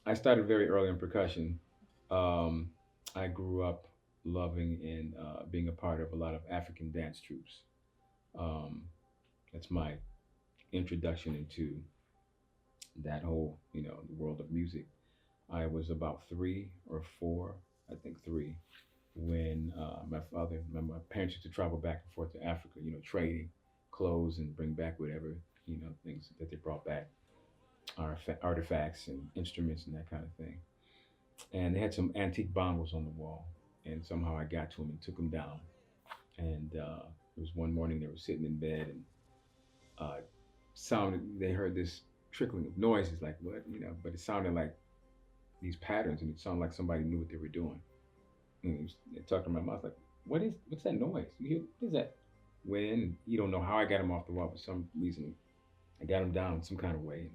I started very early in percussion. Um, I grew up loving and being a part of a lot of African dance troupes. Um, that's my introduction into that whole, the world of music. I was about 3 or 4, I think three, when my parents used to travel back and forth to Africa, trading clothes and bring back whatever, things that they brought back, artifacts and instruments and that kind of thing. And they had some antique bongos on the wall, and somehow I got to them and took them down. And it was one morning they were sitting in bed and uh, they heard this trickling of noises, like what, but it sounded like these patterns, and it sounded like somebody knew what they were doing. And it talked to my mouth like, what's that noise? You hear, what is that? When you don't know how I got them off the wall, for some reason I got them down in some kind of way,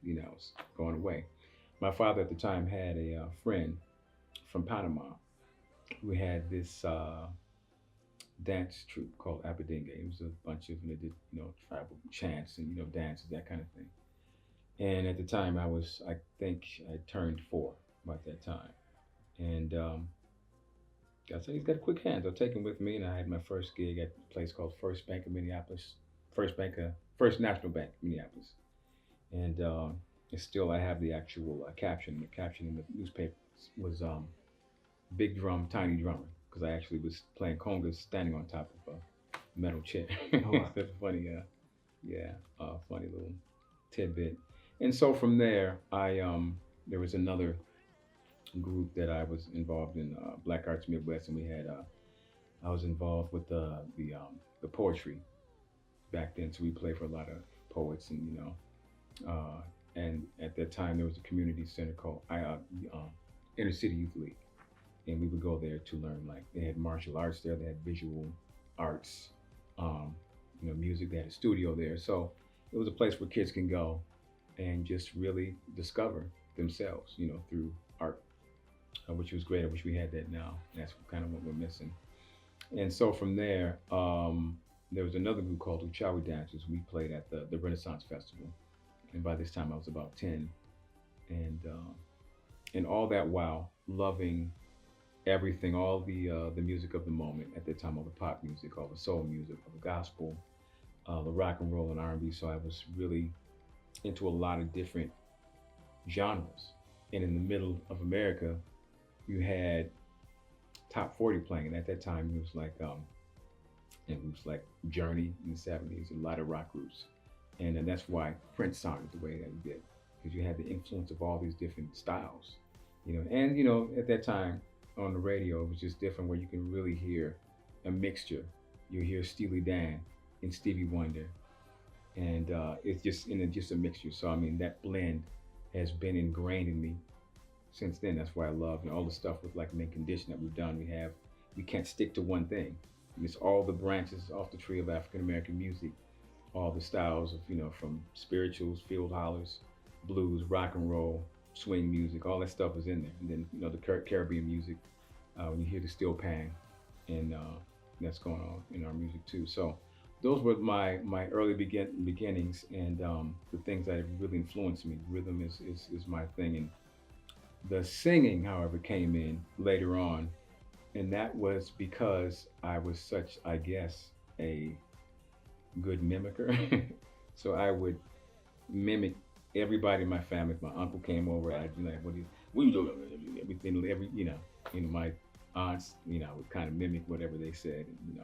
and it's going away. My father at the time had a friend from Panama who had this dance troupe called Aberdeen. It was a bunch of, they did, tribal chants and, dances, that kind of thing. And at the time, I think I turned 4 about that time. And I said, he's got quick hands. I'll take him with me. And I had my first gig at a place called First Bank of Minneapolis, First National Bank, Minneapolis. And still, I have the actual caption. The caption in the newspaper was Big Drum, Tiny Drummer, because I actually was playing congas standing on top of a metal chair. Oh, wow. It's a funny, yeah, funny little tidbit. And so from there, there was another group that I was involved in, Black Arts Midwest, and I was involved with the poetry back then. So we played for a lot of poets, and and at that time there was a community center called Inner City Youth League, and we would go there to learn. Like they had martial arts there, they had visual arts, um, music. They had a studio there, so it was a place where kids can go and just really discover themselves, through art, which was great. I wish we had that now. That's kind of what we're missing. And so from there, there was another group called H.E.R Dancers. We played at the Renaissance Festival, and by this time I was about 10, and all that while loving everything, all the music of the moment at that time, all the pop music, all the soul music, all the gospel, the rock and roll and R&B. So I was really into a lot of different genres. And in the middle of America, you had top 40 playing, and at that time it was like Journey in the '70s, a lot of rock groups, and that's why Prince sounded the way that he did, because you had the influence of all these different styles, and at that time on the radio it was just different, where you can really hear a mixture. You hear Steely Dan and Stevie Wonder, and it's just a mixture. So I mean that blend has been ingrained in me since then. That's why I love, all the stuff with like Mint Condition that we've done. We can't stick to one thing. It's all the branches off the tree of African American music, all the styles of, from spirituals, field hollers, blues, rock and roll, swing music, all that stuff is in there. And then, the Caribbean music, when you hear the steel pan, and that's going on in our music too. So those were my early beginnings, and the things that have really influenced me. Rhythm is my thing, and the singing, however, came in later on, and that was because I was such, I guess, a good mimicker. So I would mimic everybody in my family. If my uncle came over, I'd be like, what you doing? Everything, my aunts, would kind of mimic whatever they said. And,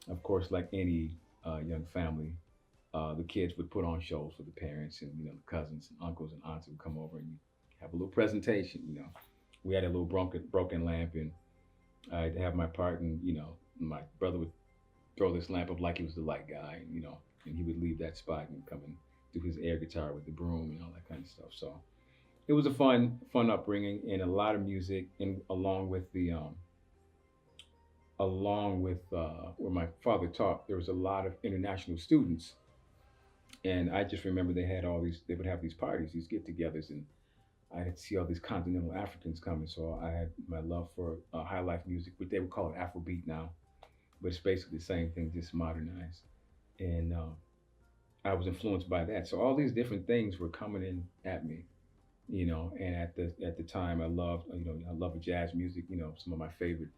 of course, like any young family, the kids would put on shows for the parents, and, the cousins and uncles and aunts would come over, and you have a little presentation. We had a little broken lamp, and I'd have my part, and, my brother would throw this lamp up like he was the light guy, and, and he would leave that spot and come and do his air guitar with the broom and all that kind of stuff. So it was a fun upbringing, and a lot of music, and along with where my father taught, there was a lot of international students, and I just remember they would have these parties, these get-togethers, and I had to see all these continental Africans coming. So I had my love for high life music, which they would call it Afrobeat now, but it's basically the same thing, just modernized. And I was influenced by that. So all these different things were coming in at me, And at the time, I love jazz music. Some of my favorite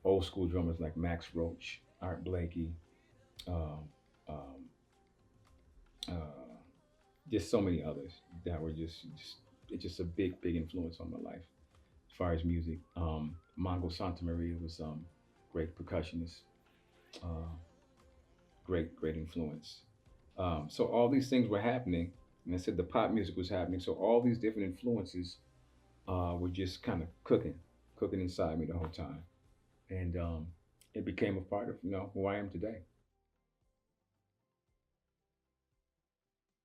old school drummers like Max Roach, Art Blakey, um, um, uh, just so many others that were just it's just a big influence on my life as far as music. Mongo Santa Maria was great percussionist, uh, great influence. So all these things were happening, and I said the pop music was happening. So all these different influences were just kind of cooking inside me the whole time, and it became a part of who I am today.